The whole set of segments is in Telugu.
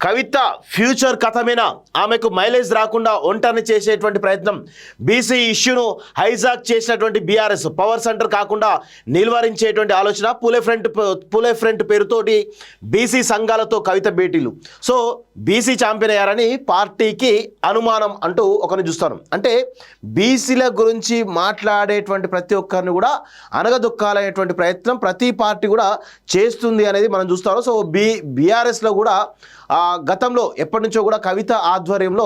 కవిత ఫ్యూచర్ కథమేనా, ఆమెకు మైలేజ్ రాకుండా ఒంటరిని చేసేటువంటి ప్రయత్నం, బీసీ ఇష్యూను హైజాక్ చేసినటువంటి బీఆర్ఎస్ పవర్ సెంటర్ కాకుండా నిలువరించేటువంటి ఆలోచన, పూలే ఫ్రంట్ పేరుతోటి బీసీ సంఘాలతో కవిత భేటీలు. సో బీసీ ఛాంపియన్ అయ్యారని పార్టీకి అనుమానం అంటూ ఒకరిని చూస్తాను. అంటే బీసీల గురించి మాట్లాడేటువంటి ప్రతి ఒక్కరిని కూడా అనగదొక్కాలనేటువంటి ప్రయత్నం ప్రతి పార్టీ కూడా చేస్తుంది అనేది మనం చూస్తాము. సో బీఆర్ఎస్లో కూడా గతంలో ఎప్పటి నుంచో కూడా కవిత ఆధ్వర్యంలో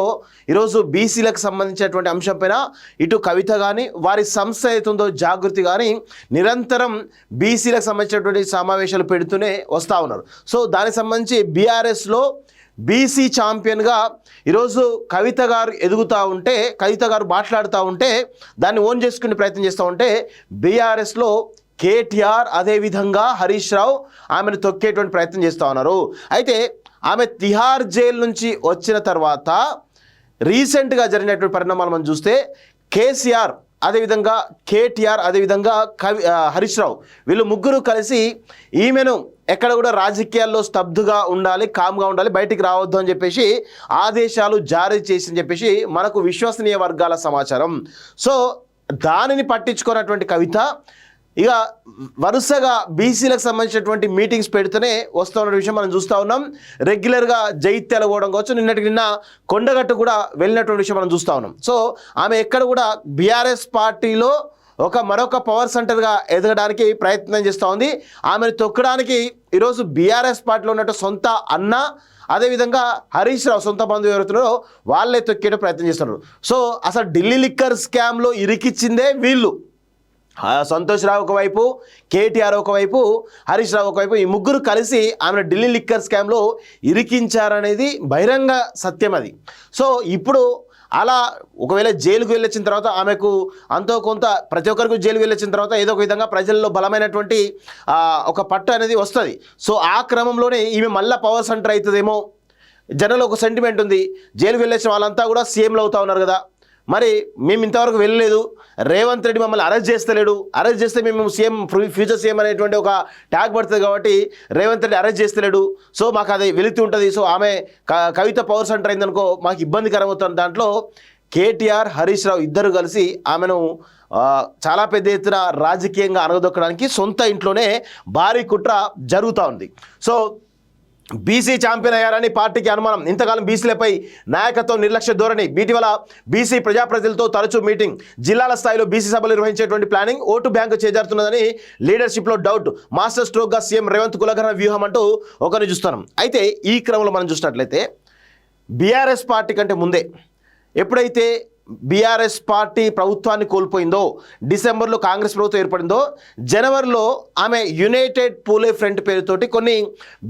ఈరోజు బీసీలకు సంబంధించినటువంటి అంశంపైన ఇటు కవిత కానీ వారి సంస్థ అవుతుందో జాగృతి కానీ నిరంతరం బీసీలకు సంబంధించినటువంటి సమావేశాలు పెడుతూనే వస్తూ ఉన్నారు. సో దానికి సంబంధించి బీఆర్ఎస్లో బీసీ ఛాంపియన్గా ఈరోజు కవిత గారు ఎదుగుతూ ఉంటే, కవిత గారు మాట్లాడుతూ ఉంటే దాన్ని ఓన్ చేసుకునే ప్రయత్నం చేస్తూ ఉంటే బీఆర్ఎస్లో కేటీఆర్ అదేవిధంగా హరీష్ రావు ఆమెను తొక్కేటువంటి ప్రయత్నం చేస్తూ ఉన్నారు. అయితే ఆమె తిహార్ జైలు నుంచి వచ్చిన తర్వాత రీసెంట్గా జరిగినటువంటి పరిణామాలు మనం చూస్తే కేసీఆర్ అదేవిధంగా కేటీఆర్ అదేవిధంగా హరీష్ రావు వీళ్ళు ముగ్గురు కలిసి ఈమెను ఎక్కడ కూడా రాజకీయాల్లో స్తబ్దుగా ఉండాలి, కామ్గా ఉండాలి, బయటికి రావద్దు అని చెప్పేసి ఆదేశాలు జారీ చేసి చెప్పేసి మనకు విశ్వసనీయ వర్గాల సమాచారం. సో దానిని పట్టించుకున్నటువంటి కవిత ఇక వరుసగా బీసీలకు సంబంధించినటువంటి మీటింగ్స్ పెడితేనే వస్తున్న విషయం మనం చూస్తూ ఉన్నాం. రెగ్యులర్గా జైత్యాల పోవడం కావచ్చు, నిన్న కొండగట్టు కూడా వెళ్ళినటువంటి విషయం మనం చూస్తూ ఉన్నాం. సో ఆమె ఎక్కడ కూడా బీఆర్ఎస్ పార్టీలో మరొక పవర్ సెంటర్గా ఎదగడానికి ప్రయత్నం చేస్తూ ఉంది. ఆమెను తొక్కడానికి ఈరోజు బీఆర్ఎస్ పార్టీలో ఉన్నట్టు సొంత అన్న అదేవిధంగా హరీష్ రావు సొంత బంధువు ఎవరుతున్నారో వాళ్ళే తొక్కేట ప్రయత్నం చేస్తున్నారు. సో అసలు ఢిల్లీ లిక్కర్ స్కామ్లో ఇరికిచ్చిందే వీళ్ళు. సంతోష్ రావు ఒకవైపు, కేటీఆర్ ఒకవైపు, హరీష్ రావు ఒకవైపు, ఈ ముగ్గురు కలిసి ఆమెను ఢిల్లీ లిక్కర్ స్కామ్లో ఇరికించారనేది బహిరంగ సత్యం అది. సో ఇప్పుడు అలా ఒకవేళ జైలుకు వెళ్ళొచ్చిన తర్వాత ఆమెకు అంతో కొంత ప్రతి ఒక్కరికి జైలుకు వెళ్ళొచ్చిన తర్వాత ఏదో ఒక విధంగా ప్రజల్లో బలమైనటువంటి ఒక పట్టు అనేది వస్తుంది. సో ఆ క్రమంలోనే ఈమె మళ్ళీ పవర్ సెంటర్ అవుతుందేమో, జనంలో ఒక సెంటిమెంట్ ఉంది. జైలుకు వెళ్ళొచ్చిన వాళ్ళంతా కూడా సీఎంలు అవుతా ఉన్నారు కదా, మరి మేము ఇంతవరకు వెళ్ళలేదు, రేవంత్ రెడ్డి మమ్మల్ని అరెస్ట్ చేస్తలేడు, అరెస్ట్ చేస్తే మేము సీఎం ఫ్యూచర్ సీఎం అనేటువంటి ఒక ట్యాగ్ పడుతుంది కాబట్టి రేవంత్ రెడ్డి అరెస్ట్ చేస్తలేడు, సో మాకు అది వెళుతూ ఉంటుంది. సో ఆమె కవిత పవర్ సెంటర్ అయిందనుకో మాకు ఇబ్బందికరం అవుతుంది. దాంట్లో కేటీఆర్ హరీష్ రావు ఇద్దరు కలిసి ఆమెను చాలా పెద్ద ఎత్తున రాజకీయంగా అనగదొక్కడానికి సొంత ఇంట్లోనే భారీ కుట్ర జరుగుతూ ఉంది. సో బీసీ ఛాంపియన్ అయ్యారని పార్టీకి అనుమానం. ఇంతకాలం బీసీలపై నాయకత్వం నిర్లక్ష్య ధోరణి. ఇటీవల బీసీ ప్రజాప్రతినిధులతో తరచూ మీటింగ్, జిల్లాల స్థాయిలో బీసీ సభలు నిర్వహించేటువంటి ప్లానింగ్, ఓటు బ్యాంకు చేజారుతున్నదని లీడర్షిప్లో డౌట్, మాస్టర్ స్ట్రోక్గా సీఎం రేవంత్ కులగణ వ్యూహం అంటూ ఒకరిని చూస్తున్నాం. అయితే ఈ క్రమంలో మనం చూసినట్లయితే బీఆర్ఎస్ పార్టీ కంటే ముందే ఎప్పుడైతే బీఆర్ఎస్ పార్టీ ప్రభుత్వాన్ని కోల్పోయిందో, డిసెంబర్లో కాంగ్రెస్ ప్రభుత్వం ఏర్పడిందో, జనవరిలో ఆమె యునైటెడ్ పూలే ఫ్రంట్ పేరుతోటి కొన్ని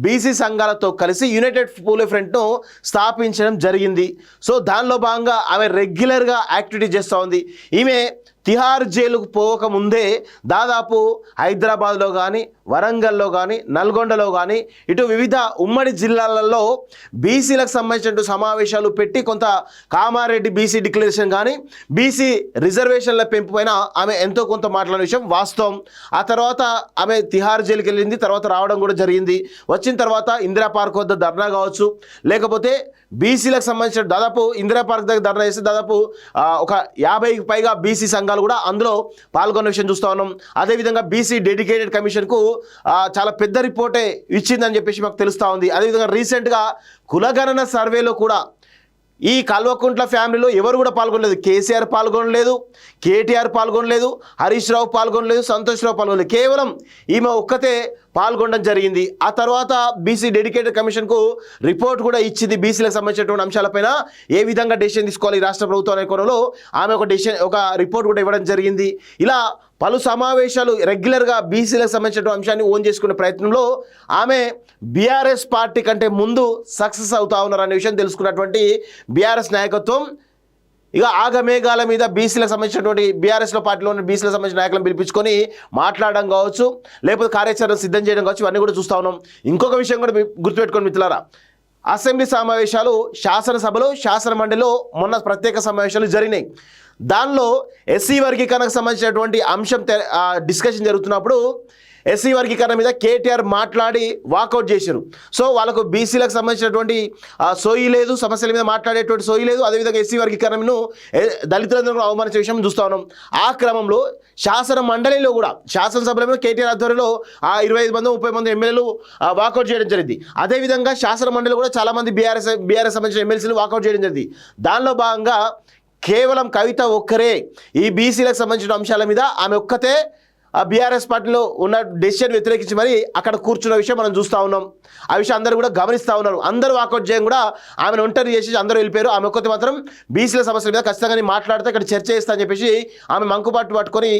బీసీ సంఘాలతో కలిసి యునైటెడ్ పూలే ఫ్రంట్ను స్థాపించడం జరిగింది. సో దానిలో భాగంగా ఆమె రెగ్యులర్గా యాక్టివిటీ చేస్తూ ఉంది. ఈమె తిహార్ జైలుకు పోకముందే దాదాపు హైదరాబాద్లో కానీ, వరంగల్లో కానీ, నల్గొండలో కానీ, ఇటు వివిధ ఉమ్మడి జిల్లాలలో బీసీలకు సంబంధించిన సమావేశాలు పెట్టి కొంత కామారెడ్డి బీసీ డిక్లరేషన్ కానీ, బీసీ రిజర్వేషన్ల పెంపు పైన ఆమె ఎంతో కొంత మాట్లాడిన విషయం వాస్తవం. ఆ తర్వాత ఆమె తిహార్ జైలుకి వెళ్ళింది, తర్వాత రావడం కూడా జరిగింది. వచ్చిన తర్వాత ఇందిరా పార్క్ వద్ద ధర్నా కావచ్చు, లేకపోతే బీసీలకు సంబంధించిన దాదాపు ఇందిరా పార్క్ దగ్గర ధర్నా చేస్తే దాదాపు ఒక 50కి పైగా బీసీ సంఘాలు కూడా అందులో పాల్గొన్న విషయం చూస్తూ ఉన్నాం. అదేవిధంగా బీసీ డెడికేటెడ్ కమిషన్కు చాలా పెద్ద రిపోర్టే ఇచ్చిందని చెప్పేసి మాకు తెలుస్తూ ఉంది. అదేవిధంగా రీసెంట్గా కులగణన సర్వేలో కూడా ఈ కల్వకుంట్ల ఫ్యామిలీలో ఎవరు కూడా పాల్గొనలేదు. కేసీఆర్ పాల్గొనలేదు, కేటీఆర్ పాల్గొనలేదు, హరీష్ రావు పాల్గొనలేదు, సంతోష్ రావు పాల్గొనలేదు. కేవలం ఈమె ఒక్కతే పాల్గొనడం జరిగింది. ఆ తర్వాత బీసీ డెడికేటెడ్ కమిషన్కు రిపోర్ట్ కూడా ఇచ్చింది. బీసీలకు సంబంధించినటువంటి అంశాలపైన ఏ విధంగా డెసిషన్ తీసుకోవాలి రాష్ట్ర ప్రభుత్వం అనే కోణంలో ఆమె ఒక రిపోర్ట్ కూడా ఇవ్వడం జరిగింది. ఇలా పలు సమావేశాలు రెగ్యులర్గా బీసీలకు సంబంధించిన అంశాన్ని ఓన్ చేసుకునే ప్రయత్నంలో ఆమె బీఆర్ఎస్ పార్టీ కంటే ముందు సక్సెస్ అవుతా ఉన్నారు అనే విషయం తెలుసుకున్నటువంటి బీఆర్ఎస్ నాయకత్వం ఇక ఆగమేఘాల మీద బీసీలకు సంబంధించినటువంటి బీఆర్ఎస్లో పార్టీలో ఉన్న బీసీలకు సంబంధించిన నాయకులను పిలిపించుకొని మాట్లాడడం కావచ్చు, లేకపోతే కార్యాచరణ సిద్ధం చేయడం కావచ్చు, ఇవన్నీ కూడా చూస్తూ ఉన్నాం. ఇంకొక విషయం కూడా గుర్తుపెట్టుకోండి మిత్రులారా, అసెంబ్లీ సమావేశాలు, శాసనసభలో, శాసన మండలిలో మొన్న ప్రత్యేక సమావేశాలు జరిగినాయి. దానిలో ఎస్సీ వర్గీకరణకు సంబంధించినటువంటి అంశం డిస్కషన్ జరుగుతున్నప్పుడు ఎస్సీ వర్గీకరణ మీద కేటీఆర్ మాట్లాడి వాకౌట్ చేశారు. సో వాళ్ళకు బీసీలకు సంబంధించినటువంటి సోయి లేదు, సమస్యల మీద మాట్లాడేటువంటి సోయి లేదు. అదేవిధంగా ఎస్సీ వర్గీకరణను దళితులందరూ అవమానించే విషయం చూస్తూ ఉన్నాం. ఆ క్రమంలో శాసన మండలిలో కూడా శాసనసభలో కేటీఆర్ ఆధ్వర్యంలో 25 మంది 30 మంది ఎమ్మెల్యేలు వాకౌట్ చేయడం జరిగింది. అదేవిధంగా శాసన మండలిలో కూడా చాలామంది బీఆర్ఎస్ సంబంధించిన ఎమ్మెల్సీలు వాకౌట్ చేయడం జరిగింది. దానిలో భాగంగా కేవలం కవిత ఒక్కరే ఈ బీసీలకు సంబంధించిన అంశాల మీద ఆమె ఒక్కతే ఆ బీఆర్ఎస్ పార్టీలో ఉన్న డెసిషన్ వ్యతిరేకించి మరి అక్కడ కూర్చున్న విషయం మనం చూస్తూ ఉన్నాం. ఆ విషయం అందరూ కూడా గమనిస్తూ ఉన్నారు. అందరూ వాకౌట్ చేయడం కూడా ఆమెను ఒంటరి చేసి అందరూ వెళ్ళిపోయారు. ఆమె ఒక్కతే మాత్రం బీసీల సమస్యల మీద ఖచ్చితంగా మాట్లాడితే ఇక్కడ చర్చ చేస్తా అని చెప్పేసి ఆమె మంకుపాటు పట్టుకొని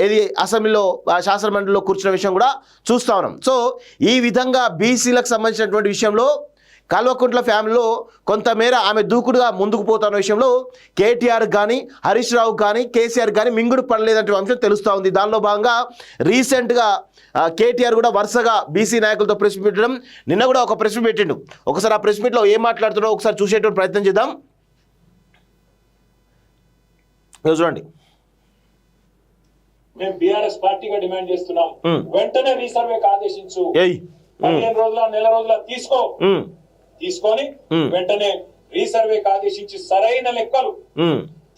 ఏది అసెంబ్లీలో శాసన మండలిలో కూర్చున్న విషయం కూడా చూస్తూ ఉన్నాం. సో ఈ విధంగా బీసీలకు సంబంధించినటువంటి విషయంలో కల్వకుంట్ల ఫ్యామిలీలో కొంతమేర ఆమె దూకుడుగా ముందుకు పోతున్న విషయంలో కేటీఆర్ కానీ హరీష్ రావు కానీ కేసీఆర్ కానీ మింగుడు పడలేదంటే అంశం తెలుస్తూ ఉంది. దానిలో భాగంగా రీసెంట్గా కేటీఆర్ కూడా వరుసగా బీసీ నాయకులతో ప్రెస్ మీట్ పెట్టడం, నిన్న కూడా ఒక ప్రెస్ మీట్ పెట్టిండు. ఒకసారి ఆ ప్రెస్ మీట్లో ఏం మాట్లాడుతున్నాడో ఒకసారి చూసేటువంటి ప్రయత్నం చేద్దాం. చూడండి. మేము బీఆర్ఎస్ పార్టీగా డిమాండ్ చేస్తున్నాం, వెంటనే రీసర్వేకి ఆదేశించు. 15 రోజుల నెల రోజుల తీసుకొని వెంటనే రీసర్వేకి ఆదేశించి సరైన లెక్కలు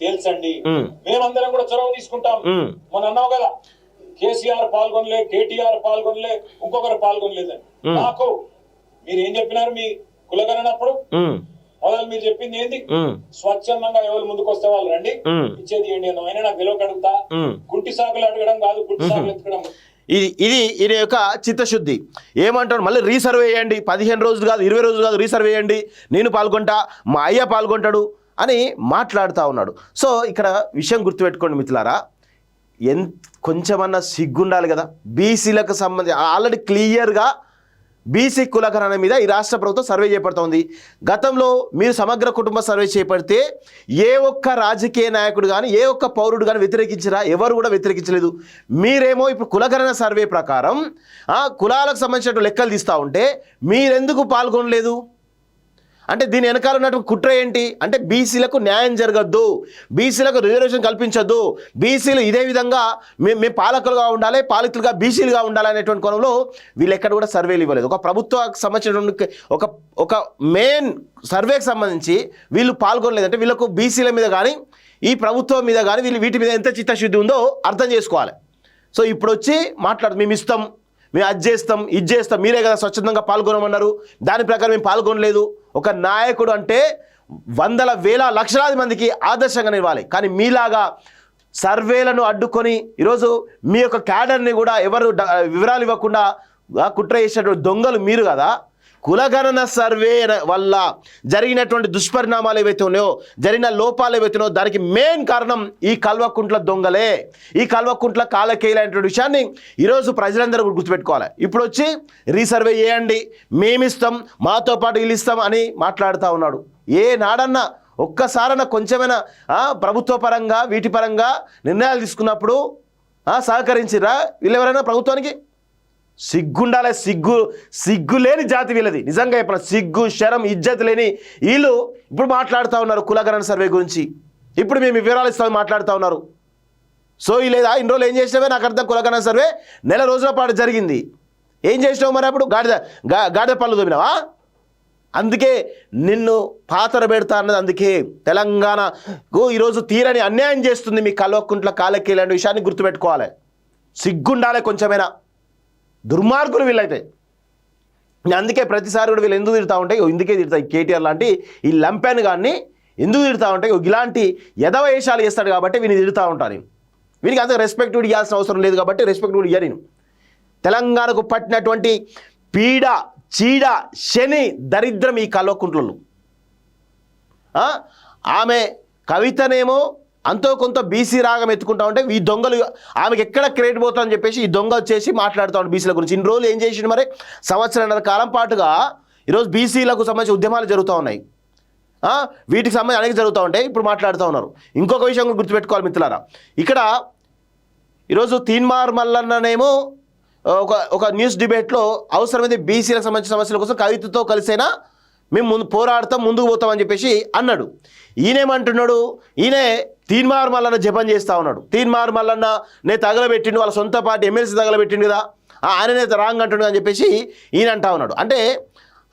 తేల్చండి. మేమందరం కూడా చొరవ తీసుకుంటాం. మొన్న అన్నావు కదా, కేసీఆర్ పాల్గొనలే, కేటీఆర్ పాల్గొనలే, ఇంకొకరు పాల్గొనలేదని. నాకు మీరు ఏం చెప్పినారు మీ కులగనప్పుడు? మొదలు మీరు చెప్పింది ఏంది? స్వచ్ఛందంగా ఎవరు ముందుకు వస్తే వాళ్ళు రండి, ఇచ్చేది ఏంటి? అయినా నాకు గెలవ కడుగుతా, గుంటి సాగులు అడగడం కాదు, గుంటి సాగులు ఎత్తుకడం. ఇది యొక్క చిత్తశుద్ధి. ఏమంటారు? మళ్ళీ రీసర్వే చేయండి, 15 రోజులు కాదు 20 రోజులు కాదు, రీసర్వే చేయండి, నేను పాల్గొంటా, మా అయ్య పాల్గొంటాడు అని మాట్లాడుతూ ఉన్నాడు. సో ఇక్కడ విషయం గుర్తుపెట్టుకోండి మిత్రులారా, కొంచెమన్నా సిగ్గుండాలి కదా. బీసీలకు సంబంధించి ఆల్రెడీ క్లియర్గా బీసీ కులగణన మీద ఈ రాష్ట్ర ప్రభుత్వం సర్వే చేపడుతోంది. గతంలో మీరు సమగ్ర కుటుంబ సర్వే చేపడితే ఏ ఒక్క రాజకీయ నాయకుడు కానీ ఏ ఒక్క పౌరుడు కానీ వ్యతిరేకించరా? ఎవరు కూడా వ్యతిరేకించలేదు. మీరేమో ఇప్పుడు కులగణన సర్వే ప్రకారం కులాలకు సంబంధించిన లెక్కలు తీస్తూ ఉంటే మీరెందుకు పాల్గొనలేదు? అంటే దీని వెనకాల ఉన్నటువంటి కుట్ర ఏంటి అంటే బీసీలకు న్యాయం జరగద్దు, బీసీలకు రిజర్వేషన్ కల్పించద్దు, బీసీలు ఇదే విధంగా మేము పాలకులుగా ఉండాలి, పాలితులుగా బీసీలుగా ఉండాలి అనేటువంటి కోణంలో వీళ్ళు ఎక్కడ కూడా సర్వేలు ఇవ్వలేదు. ఒక ప్రభుత్వానికి సంబంధించినటువంటి ఒక మెయిన్ సర్వేకి సంబంధించి వీళ్ళు పాల్గొనలేదంటే వీళ్ళకు బీసీల మీద కానీ ఈ ప్రభుత్వం మీద కానీ వీళ్ళు వీటి మీద ఎంత చిత్తశుద్ధి ఉందో అర్థం చేసుకోవాలి. సో ఇప్పుడు వచ్చి మేము ఇస్తాం, మేము అది చేస్తాం, ఇది చేస్తాం, మీరే కదా స్వచ్ఛందంగా పాల్గొనమన్నారు, దాని ప్రకారం మేము పాల్గొనలేదు. ఒక నాయకుడు అంటే వందల వేల లక్షలాది మందికి ఆదర్శంగా నిలవాలి. కానీ మీలాగా సర్వేలను అడ్డుకొని ఈరోజు మీ యొక్క క్యాడర్ని కూడా ఎవరు వివరాలు ఇవ్వకుండా కుట్ర చేసినటువంటి దొంగలు మీరు కదా. కులగణన సర్వే వల్ల జరిగినటువంటి దుష్పరిణామాలు ఏవైతే ఉన్నాయో, జరిగిన లోపాలు ఏవైతే ఉన్నాయో దానికి మెయిన్ కారణం ఈ కల్వకుంట్ల దొంగలే, ఈ కల్వకుంట్ల కాలకేయులైనటువంటి విషయాన్ని ఈరోజు ప్రజలందరూ గుర్తుపెట్టుకోవాలి. ఇప్పుడు వచ్చి రీసర్వే చేయండి, మేమిస్తాం, మాతో పాటు వీళ్ళు ఇస్తాం అని మాట్లాడుతూ ఉన్నాడు. ఏ నాడన్నా ఒక్కసారన్నా కొంచెమైనా ప్రభుత్వ పరంగా వీటి పరంగా నిర్ణయాలు తీసుకున్నప్పుడు సహకరించిరా వీళ్ళెవరైనా ప్రభుత్వానికి? సిగ్గుండాలి. సిగ్గు లేని జాతి వీళ్ళది. నిజంగా చెప్పిన సిగ్గు శరం ఇజ్జత్ లేని వీళ్ళు ఇప్పుడు మాట్లాడుతూ ఉన్నారు కులగణన సర్వే గురించి. ఇప్పుడు మేము వివరాలు ఇస్తామని మాట్లాడుతూ ఉన్నారు. సో లేదా ఇన్ని రోజులు ఏం చేసినావే నాకు అర్థం. కులగణన సర్వే నెల రోజుల పాటు జరిగింది. ఏం చేసినావు మరి? అప్పుడు గాడిద పళ్ళు దొబ్బినావా? అందుకే నిన్ను పాతర పెడతా అన్నది. అందుకే తెలంగాణకు ఈరోజు తీరని అన్యాయం చేస్తుంది మీ కల్వకుంట్ల కాలకేయులు అనే విషయాన్ని గుర్తుపెట్టుకోవాలి. సిగ్గుండాలి కొంచెమైనా. దుర్మార్గులు వీళ్ళైతే. అందుకే ప్రతిసారి కూడా వీళ్ళు ఎందుకు తిడతా ఉంటాయి, ఇందుకే తిడతాయి. కేటీఆర్ లాంటి ఈ లంపెన్ గాన్ని ఎందుకు తిడతా ఉంటాయి, ఇలాంటి యదవేషాలు చేస్తాడు కాబట్టి వీని తిడతా ఉంటాను. వీనికి అంత రెస్పెక్ట్ కూడా ఇవ్వాల్సిన అవసరం లేదు కాబట్టి రెస్పెక్ట్ కూడా ఇయ్య. నేను తెలంగాణకు పట్టినటువంటి పీడ చీడ శని దరిద్రం ఈ కల్వకుంట్లలో. ఆమె కవితనేమో అంతో కొంత బీసీ రాగం ఎత్తుకుంటా ఉంటే ఈ దొంగలు ఆమెకి ఎక్కడ క్రెడిట్ పోతుందని చెప్పేసి ఈ దొంగ వచ్చేసి మాట్లాడుతూ ఉంటాడు బీసీల గురించి. ఇన్ని రోజులు ఏం చేసిండు మరి? సంవత్సరాల కాలం పాటుగా ఈరోజు బీసీలకు సంబంధించి ఉద్యమాలు జరుగుతూ ఉన్నాయి, వీటికి సంబంధించి అనేక జరుగుతూ ఉంటాయి. ఇప్పుడు మాట్లాడుతూ ఉన్నారు. ఇంకొక విషయం కూడా గుర్తుపెట్టుకోవాలి మిత్రులారా. ఇక్కడ ఈరోజు తీన్మార్ మల్లన్ననేమో ఒక న్యూస్ డిబేట్లో అవసరమైతే బీసీలకు సంబంధించిన సమస్యల కోసం కవితతో కలిసైనా మేము పోరాడతాం, ముందుకు పోతామని చెప్పేసి అన్నాడు. ఈయనేమంటున్నాడు? ఈయనే తీన్మార్ మల్లన్న జపం చేస్తూ ఉన్నాడు. తీన్మార్ మల్లన్న నేను తగలబెట్టిండు, వాళ్ళ సొంత పార్టీ ఎమ్మెల్సీ తగలబెట్టిండు కదా. ఆయననే రాంగ్ అంటుండు అని చెప్పేసి ఈయన అంటా ఉన్నాడు. అంటే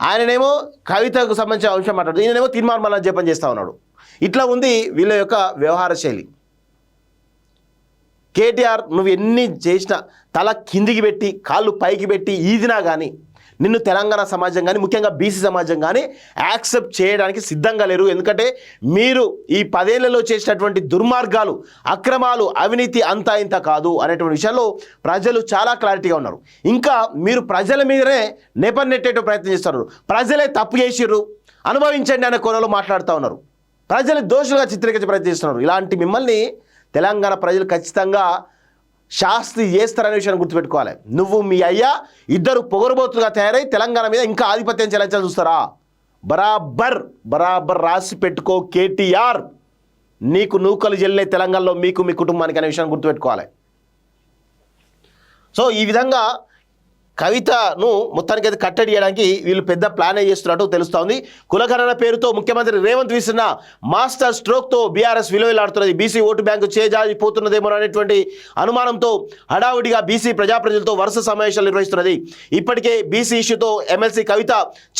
ఆయననేమో కవితకు సంబంధించిన అంశం మాట్లాడుతూ ఈయనేమో తీర్మానం జపం చేస్తూ ఉన్నాడు. ఇట్లా ఉంది వీళ్ళ యొక్క వ్యవహార శైలి. కేటీఆర్ నువ్వు ఎన్ని చేసినా తల కిందికి పెట్టి కాళ్ళు పైకి పెట్టి ఈదినా కానీ నిన్ను తెలంగాణ సమాజం కానీ ముఖ్యంగా బీసీ సమాజం కానీ యాక్సెప్ట్ చేయడానికి సిద్ధంగా లేరు. ఎందుకంటే మీరు ఈ 10 ఏళ్లలో చేసినటువంటి దుర్మార్గాలు, అక్రమాలు, అవినీతి అంతా ఇంత కాదు అనేటువంటి విషయంలో ప్రజలు చాలా క్లారిటీగా ఉన్నారు. ఇంకా మీరు ప్రజల మీదనే నెపన్నెట్టే ప్రయత్నం చేస్తున్నారు. ప్రజలే తప్పు చేసిర్రు అనుభవించండి అనే కోణంలో మాట్లాడుతూ ఉన్నారు. ప్రజలు దోషులుగా చిత్రీకరించే ప్రయత్నం చేస్తున్నారు. ఇలాంటి మిమ్మల్ని తెలంగాణ ప్రజలు ఖచ్చితంగా శాస్తి చేస్తారనే విషయాన్ని గుర్తుపెట్టుకోవాలి. నువ్వు మీ అయ్యా ఇద్దరు పొగరుబోతులుగా తయారై తెలంగాణ మీద ఇంకా ఆధిపత్యం చెలాయించాలని చూస్తారా? బరాబర్ రాసి పెట్టుకో కేటీఆర్, నీకు నూకలు జల్లే తెలంగాణలో మీకు మీ కుటుంబానికి అనే విషయాన్ని గుర్తుపెట్టుకోవాలి. సో ఈ విధంగా కవితను మొత్తానికి అయితే కట్టడి చేయడానికి వీళ్ళు పెద్ద ప్లాన్ చేస్తున్నట్టు తెలుస్తోంది. కులగణన పేరుతో ముఖ్యమంత్రి రేవంత్ విసిన మాస్టర్ స్ట్రోక్తో బీఆర్ఎస్ విలువలాడుతున్నది. బీసీ ఓటు బ్యాంకు చేజారిపోతున్నదేమో అనేటువంటి అనుమానంతో హడావుడిగా బీసీ ప్రజలతో వరుస సమావేశాలు నిర్వహిస్తున్నది. ఇప్పటికే బీసీ ఇష్యూతో ఎమ్మెల్సీ కవిత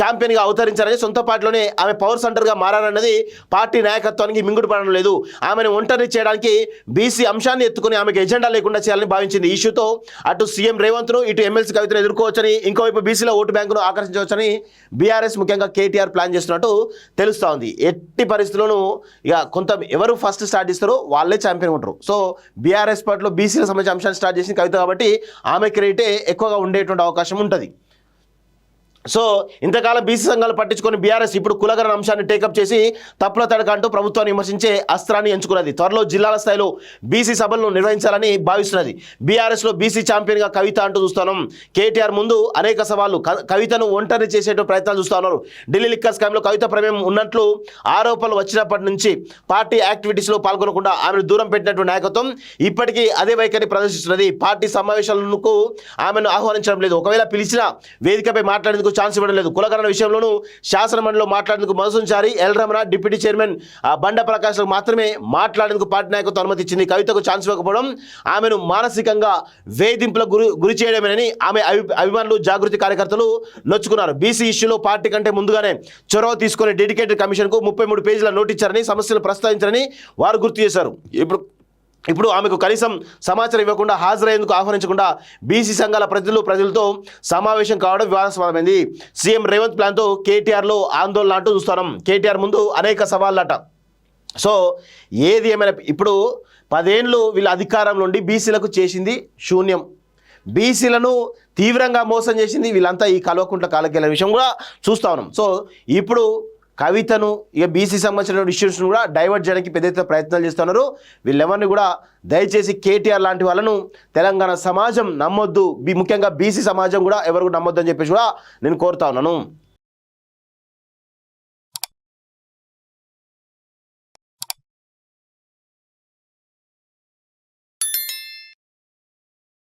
ఛాంపియన్గా అవతరించారని, సొంత పార్టీలోనే ఆమె పవర్ సెంటర్గా మారారన్నది పార్టీ నాయకత్వానికి మింగుడు పడడం లేదు. ఆమెను ఒంటరి చేయడానికి బీసీ అంశాన్ని ఎత్తుకుని ఆమెకు ఎజెండా లేకుండా చేయాలని భావించింది. ఈ ఇష్యూతో అటు సీఎం రేవంత్ను ఇటు ఎమ్మెల్సీ కవితను ఎదుర్కోవచ్చని, ఇంకోవైపు బీసీలో ఓటు బ్యాంకును ఆకర్షించవచ్చని బీఆర్ఎస్ ముఖ్యంగా కేటీఆర్ ప్లాన్ చేస్తున్నట్టు తెలుస్తూ ఉంది. ఎట్టి పరిస్థితుల్లోనూ ఇక కొంత ఎవరు ఫస్ట్ స్టార్ట్ చేస్తారో వాళ్ళే ఛాంపియన్ ఉంటారు. సో బీఆర్ఎస్ పార్టీలో బీసీలకు సంబంధించిన అంశాన్ని స్టార్ట్ చేసిన కవిత కాబట్టి ఆమె క్రెడిటే ఎక్కువగా ఉండేటువంటి అవకాశం ఉంటుంది. సో ఇంతకాలం బీసీ సంఘాలు పట్టించుకొని బీఆర్ఎస్ ఇప్పుడు కులగణన అంశాన్ని టేకప్ చేసి తప్పుల తడక అంటూ ప్రభుత్వాన్ని విమర్శించే అస్త్రాన్ని ఎంచుకున్నది. త్వరలో జిల్లాల స్థాయిలో బీసీ సభలను నిర్వహించాలని భావిస్తున్నది. బీఆర్ఎస్లో బీసీ ఛాంపియన్గా కవిత అంటూ చూస్తున్నాం. కేటీఆర్ ముందు అనేక సవాళ్లు, కవితను ఒంటరి చేసే ప్రయత్నాలు చూస్తూ ఉన్నారు. ఢిల్లీ లిక్కర్ స్కామ్లో కవిత ప్రమేయం ఉన్నట్లు ఆరోపణలు వచ్చినప్పటి నుంచి పార్టీ యాక్టివిటీస్లో పాల్గొనకుండా ఆమెను దూరం పెట్టినటువంటి నాయకత్వం ఇప్పటికీ అదే వైఖరి ప్రదర్శిస్తున్నది. పార్టీ సమావేశాలకు ఆమెను ఆహ్వానించడం లేదు. ఒకవేళ పిలిచినా వేదికపై మాట్లాడేందుకు ఛాన్స్ ఇవ్వడం లేదు. కులగణన విషయంలోనూ శాసనమండలిలో మాట్లాడేందుకు మనసుంచారి ఎల్ రమణ, డిప్యూటీ చైర్మన్ బండ ప్రకాశ్ మాత్రమే మాట్లాడేందుకు పార్టీ నాయకత్వం అనుమతి ఇచ్చింది. కవితకు ఛాన్స్ ఇవ్వకపోవడం ఆమెను మానసికంగా వేధింపులకు గురి చేయడమేనని ఆమె అభిమానులు, జాగృతి కార్యకర్తలు నొచ్చుకున్నారు. బీసీ ఇష్యూలో పార్టీ కంటే ముందుగానే చొరవ తీసుకునే డెడికేటెడ్ కమిషన్కు 33 పేజీల నోట్ ఇచ్చారని, సమస్యలు ప్రస్తావించారని వారు గుర్తు చేశారు. ఇప్పుడు ఆమెకు కనీసం సమాచారం ఇవ్వకుండా, హాజరయ్యేందుకు ఆహ్వానించకుండా బీసీ సంఘాల ప్రజలతో సమావేశం కావడం వివాదాస్పదమైంది. సీఎం రేవంత్ ప్లాన్తో కేటీఆర్లో ఆందోళన అంటూ చూస్తున్నాం. కేటీఆర్ ముందు అనేక సవాళ్ళట. సో ఏది ఏమైనా ఇప్పుడు 10 ఏళ్ళు వీళ్ళ అధికారంలో ఉండి బీసీలకు చేసింది శూన్యం. బీసీలను తీవ్రంగా మోసం చేసింది వీళ్ళంతా ఈ కల్వకుంట్ల కాలకేల విషయం కూడా చూస్తూ ఉన్నాం. సో ఇప్పుడు కవితను ఇక బీసీ సంబంధించిన ఇష్యూస్ను కూడా డైవర్ట్ చేయడానికి పెద్ద ఎత్తున ప్రయత్నాలు చేస్తున్నారు. వీళ్ళెవరిని కూడా దయచేసి కేటీఆర్ లాంటి వాళ్ళను తెలంగాణ సమాజం నమ్మొద్దు, ముఖ్యంగా బీసీ సమాజం కూడా ఎవరు నమ్మొద్దు అని చెప్పేసి కూడా నేను కోరుతా ఉన్నాను.